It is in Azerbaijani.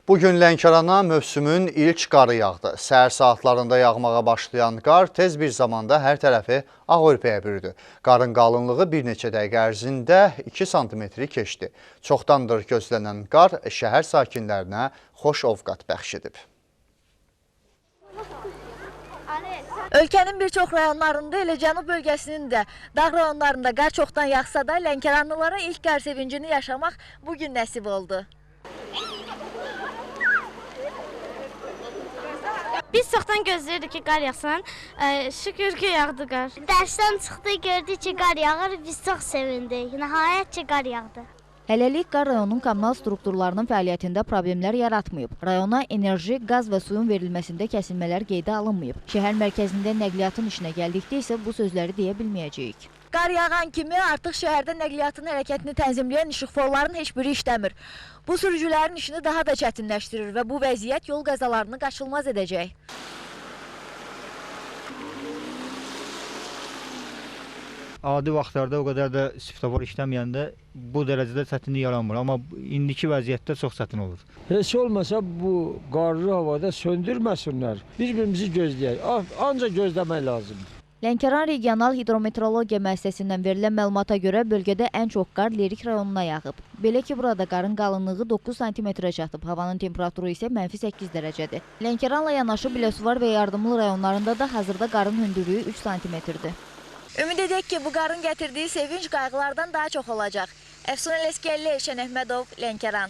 Bugün Lənkərana mövsümün ilk qarı yağdı. Səhər saatlarında yağmağa başlayan qar tez bir zamanda hər tərəfi ağ örpəyə bürüdü. Qarın qalınlığı bir neçə dəqiqə ərzində 2 santimetri keçdi. Çoxdandır gözlənən qar şəhər sakinlərinə xoş ovqat bəxş edib. Ölkənin bir çox rayonlarında, elə cənub bölgəsinin də dağ rayonlarında qar çoxdan yağsa da, Lənkəranlılara ilk qar sevincini yaşamaq bugün nəsib oldu. Biz çoxdan gözləyirdik ki, qar yağsın. Şükür ki, yağdı qar. Dərsdən çıxdı, gördük ki, qar yağır. Biz çox sevindik. Nəhayət ki, qar yağdı. Hələlik qar rayonun kommunal strukturlarının fəaliyyətində problemlər yaratmayıb. Rayona enerji, qaz və suyun verilməsində kəsilmələr qeydə alınmayıb. Şəhər mərkəzində nəqliyyatın işinə gəldikdə isə bu sözləri deyə bilməyəcəyik. Qar yağan kimi artıq şəhərdə nəqliyyatın hərəkətini tənzimləyən işıqforların heç biri işləmir. Bu sürücülərin işini daha da çətinləşdirir və bu vəziyyət yol qəzalarını qaçılmaz edəcək. Adi vaxtlarda o qədər də svetofor işləməyəndə bu dərəcədə çətinlik yaranmır. Amma indiki vəziyyətdə çox çətin olur. Heç olmasa bu qarlı havada söndürməsinlər. Bir-birimizi gözləyək. Ancaq gözləmək lazımdır. Lənkəran Regional Hidrometeorologiya müəssisəsindən verilən məlumata görə bölgədə ən çox qar Lerik rayonuna yağıb. Belə ki, burada qarın qalınlığı 9 santimetrə çatıb, havanın temperaturu isə -8 dərəcədir. Lənkəranla yanaşı Biləsuvar və Yardımlı rayonlarında da hazırda qarın hündürlüyü 3 santimetrdir. Ümid edək ki, bu qarın gətirdiyi sevinç qayğılardan daha çox olacaq. Əfsun Ələskəlli, Elşən Əhmədov, Lənkəran.